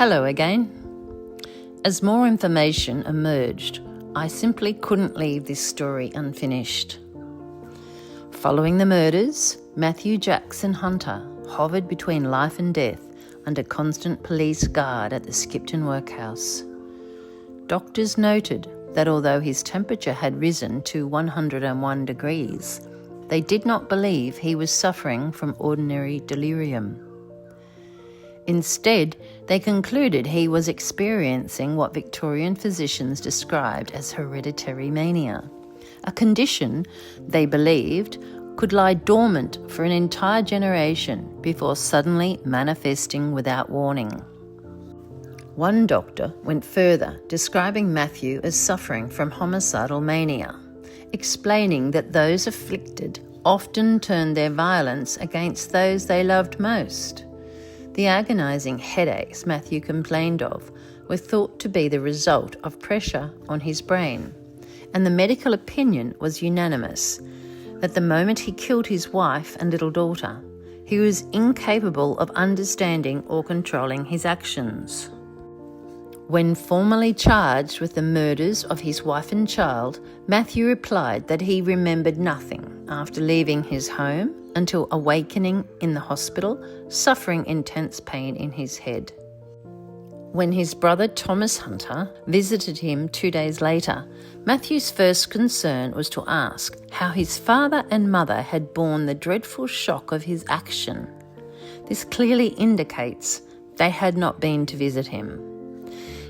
Hello again. As more information emerged, I simply couldn't leave this story unfinished. Following the murders, Matthew Jackson Hunter hovered between life and death under constant police guard at the Skipton workhouse. Doctors noted that although his temperature had risen to 101 degrees, they did not believe he was suffering from ordinary delirium. Instead, they concluded he was experiencing what Victorian physicians described as hereditary mania, a condition they believed could lie dormant for an entire generation before suddenly manifesting without warning. One doctor went further, describing Matthew as suffering from homicidal mania, explaining that those afflicted often turned their violence against those they loved most. The agonising headaches Matthew complained of were thought to be the result of pressure on his brain, and the medical opinion was unanimous that the moment he killed his wife and little daughter, he was incapable of understanding or controlling his actions. When formally charged with the murders of his wife and child, Matthew replied that he remembered nothing after leaving his home until awakening in the hospital, suffering intense pain in his head. When his brother Thomas Hunter visited him 2 days later, Matthew's first concern was to ask how his father and mother had borne the dreadful shock of his action. This clearly indicates they had not been to visit him.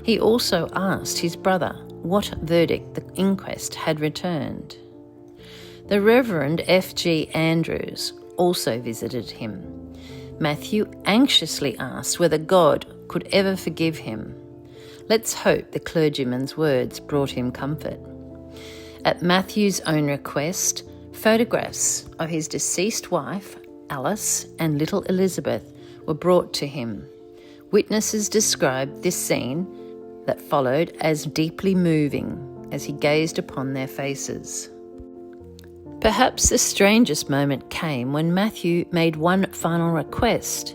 He also asked his brother what verdict the inquest had returned. The Reverend F.G. Andrews also visited him. Matthew anxiously asked whether God could ever forgive him. Let's hope the clergyman's words brought him comfort. At Matthew's own request, photographs of his deceased wife, Alice, and little Elizabeth were brought to him. Witnesses described this scene that followed as deeply moving as he gazed upon their faces. Perhaps the strangest moment came when Matthew made one final request.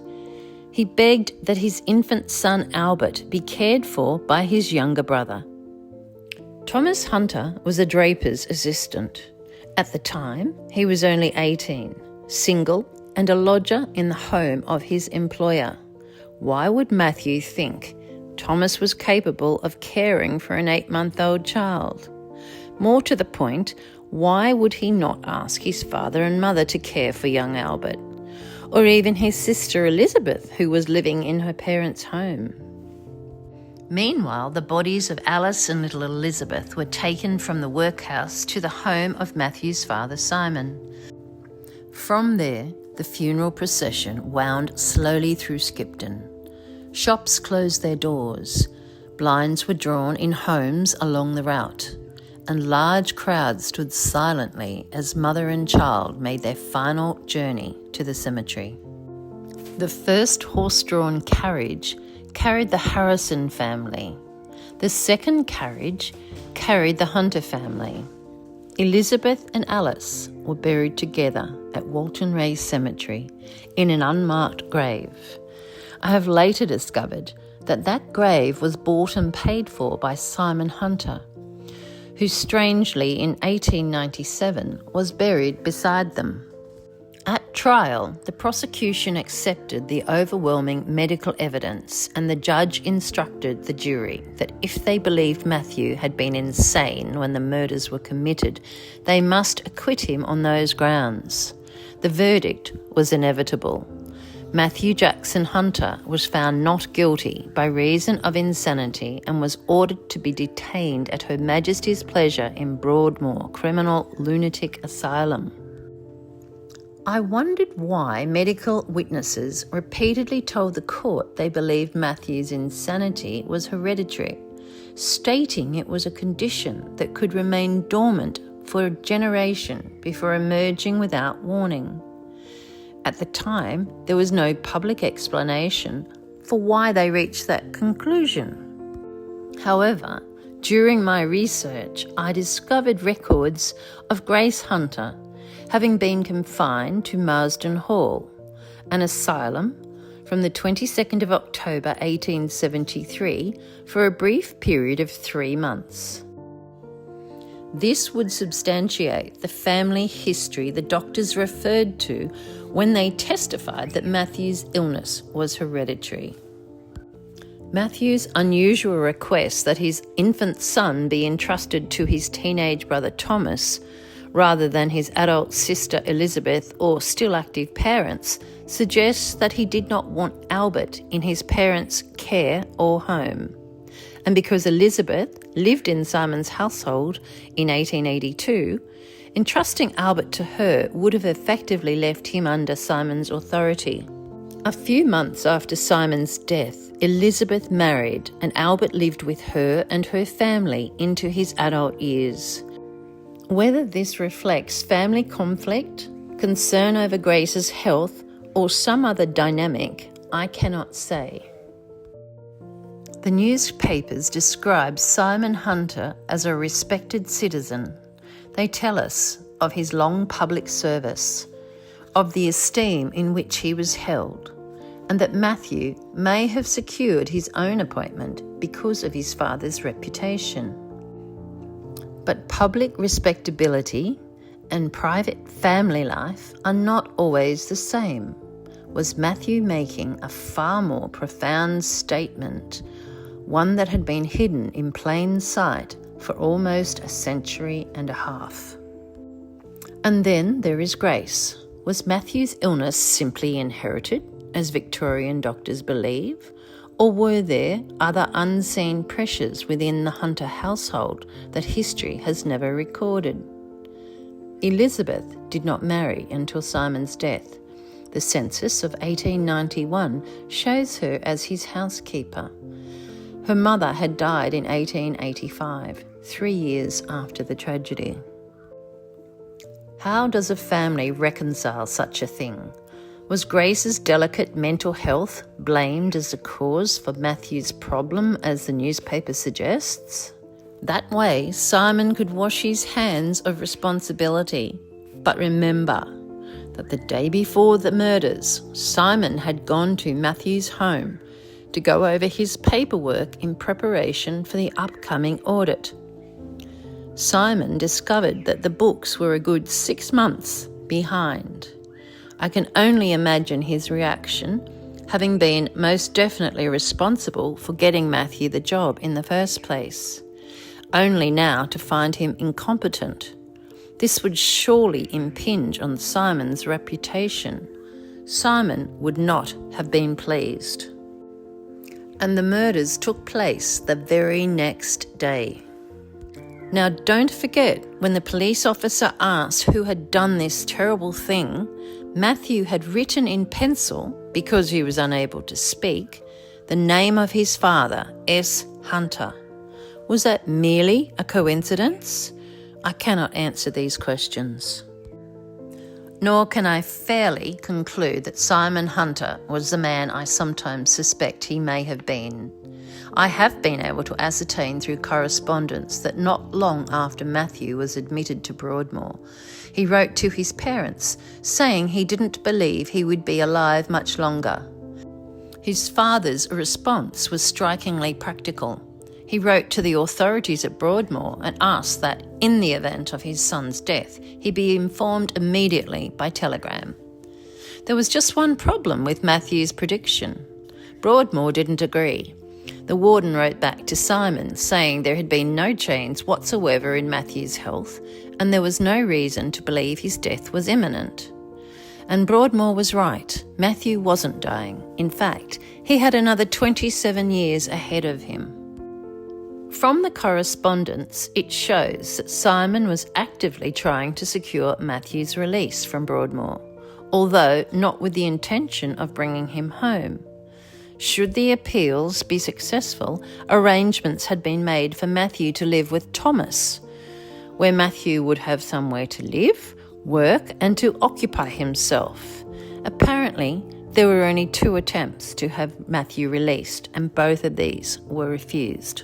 He begged that his infant son Albert be cared for by his younger brother. Thomas Hunter was a draper's assistant. At the time, he was only 18, single, and a lodger in the home of his employer. Why would Matthew think Thomas was capable of caring for an 8-month-old child? More to the point, why would he not ask his father and mother to care for young Albert, or even his sister Elizabeth, who was living in her parents' home? Meanwhile, the bodies of Alice and little Elizabeth were taken from the workhouse to the home of Matthew's father Simon. From there, the funeral procession wound slowly through Skipton. Shops closed their doors, blinds were drawn in homes along the route, and large crowds stood silently as mother and child made their final journey to the cemetery. The first horse-drawn carriage carried the Harrison family. The second carriage carried the Hunter family. Elizabeth and Alice were buried together at Walton Ray Cemetery in an unmarked grave. I have later discovered that that grave was bought and paid for by Simon Hunter, who strangely in 1897 was buried beside them. At trial, the prosecution accepted the overwhelming medical evidence, and the judge instructed the jury that if they believed Matthew had been insane when the murders were committed, they must acquit him on those grounds. The verdict was inevitable. Matthew Jackson Hunter was found not guilty by reason of insanity and was ordered to be detained at Her Majesty's pleasure in Broadmoor Criminal Lunatic Asylum. I wondered why medical witnesses repeatedly told the court they believed Matthew's insanity was hereditary, stating it was a condition that could remain dormant for a generation before emerging without warning. At the time, there was no public explanation for why they reached that conclusion. However, during my research, I discovered records of Grace Hunter having been confined to Marsden Hall, an asylum from the 22nd of October 1873 for a brief period of 3 months. This would substantiate the family history the doctors referred to when they testified that Matthew's illness was hereditary. Matthew's unusual request that his infant son be entrusted to his teenage brother Thomas rather than his adult sister Elizabeth or still active parents suggests that he did not want Albert in his parents' care or home. And because Elizabeth lived in Simon's household in 1882, entrusting Albert to her would have effectively left him under Simon's authority. A few months after Simon's death, Elizabeth married and Albert lived with her and her family into his adult years. Whether this reflects family conflict, concern over Grace's health, or some other dynamic, I cannot say. The newspapers describe Simon Hunter as a respected citizen. They tell us of his long public service, of the esteem in which he was held, and that Matthew may have secured his own appointment because of his father's reputation. But public respectability and private family life are not always the same. Was Matthew making a far more profound statement, one that had been hidden in plain sight for almost a century and a half? And then there is Grace. Was Matthew's illness simply inherited, as Victorian doctors believe, or were there other unseen pressures within the Hunter household that history has never recorded? Elizabeth did not marry until Simon's death. The census of 1891 shows her as his housekeeper. Her mother had died in 1885, 3 years after the tragedy. How does a family reconcile such a thing? Was Grace's delicate mental health blamed as the cause for Matthew's problem, as the newspaper suggests? That way, Simon could wash his hands of responsibility. But remember that the day before the murders, Simon had gone to Matthew's home to go over his paperwork in preparation for the upcoming audit. Simon discovered that the books were a good 6 months behind. I can only imagine his reaction, having been most definitely responsible for getting Matthew the job in the first place, only now to find him incompetent. This would surely impinge on Simon's reputation. Simon would not have been pleased. And the murders took place the very next day. Now, don't forget, when the police officer asked who had done this terrible thing, Matthew had written in pencil, because he was unable to speak, the name of his father, S. Hunter. Was that merely a coincidence? I cannot answer these questions. Nor can I fairly conclude that Simon Hunter was the man I sometimes suspect he may have been. I have been able to ascertain through correspondence that not long after Matthew was admitted to Broadmoor, he wrote to his parents saying he didn't believe he would be alive much longer. His father's response was strikingly practical. He wrote to the authorities at Broadmoor and asked that, in the event of his son's death, he be informed immediately by telegram. There was just one problem with Matthew's prediction. Broadmoor didn't agree. The warden wrote back to Simon saying there had been no change whatsoever in Matthew's health and there was no reason to believe his death was imminent. And Broadmoor was right. Matthew wasn't dying. In fact, he had another 27 years ahead of him. From the correspondence, it shows that Simon was actively trying to secure Matthew's release from Broadmoor, although not with the intention of bringing him home. Should the appeals be successful, arrangements had been made for Matthew to live with Thomas, where Matthew would have somewhere to live, work, and to occupy himself. Apparently, there were only 2 attempts to have Matthew released, and both of these were refused.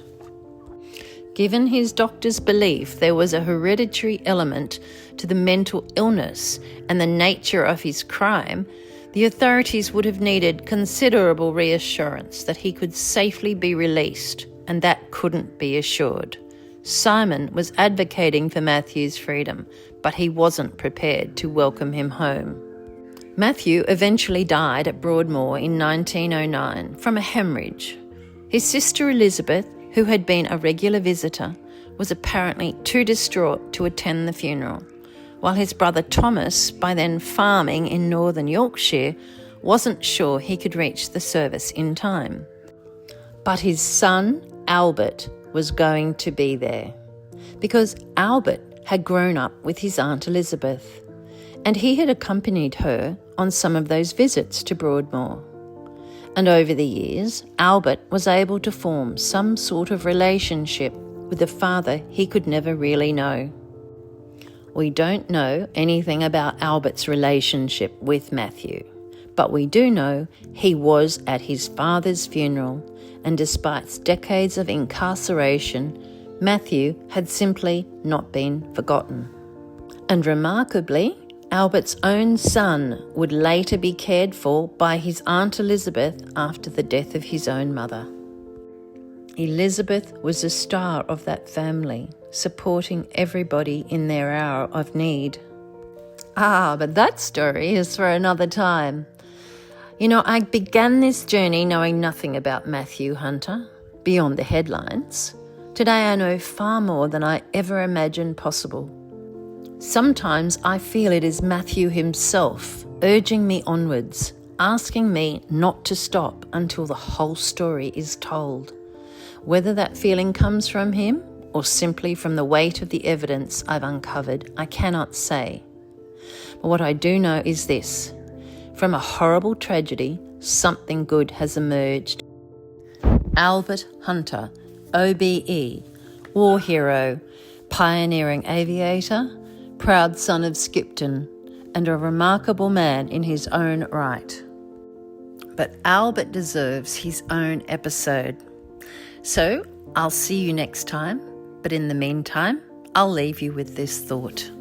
Given his doctor's belief there was a hereditary element to the mental illness and the nature of his crime, The authorities would have needed considerable reassurance that he could safely be released, and that couldn't be assured. Simon was advocating for Matthew's freedom, but he wasn't prepared to welcome him home. Matthew eventually died at Broadmoor in 1909 from a hemorrhage. His sister Elizabeth, who had been a regular visitor, was apparently too distraught to attend the funeral, while his brother Thomas, by then farming in northern Yorkshire, wasn't sure he could reach the service in time. But his son, Albert, was going to be there, because Albert had grown up with his Aunt Elizabeth, and he had accompanied her on some of those visits to Broadmoor. And over the years, Albert was able to form some sort of relationship with a father he could never really know. We don't know anything about Albert's relationship with Matthew, but we do know he was at his father's funeral, and despite decades of incarceration, Matthew had simply not been forgotten. And remarkably, Albert's own son would later be cared for by his Aunt Elizabeth after the death of his own mother. Elizabeth was the star of that family, supporting everybody in their hour of need. But that story is for another time. I began this journey knowing nothing about Matthew Hunter, beyond the headlines. Today I know far more than I ever imagined possible. Sometimes I feel it is Matthew himself urging me onwards, asking me not to stop until the whole story is told. Whether that feeling comes from him or simply from the weight of the evidence I've uncovered, I cannot say. But what I do know is this: from a horrible tragedy, something good has emerged. Albert Hunter, OBE, war hero, pioneering aviator, proud son of Skipton, and a remarkable man in his own right. But Albert deserves his own episode. So I'll see you next time, but in the meantime, I'll leave you with this thought.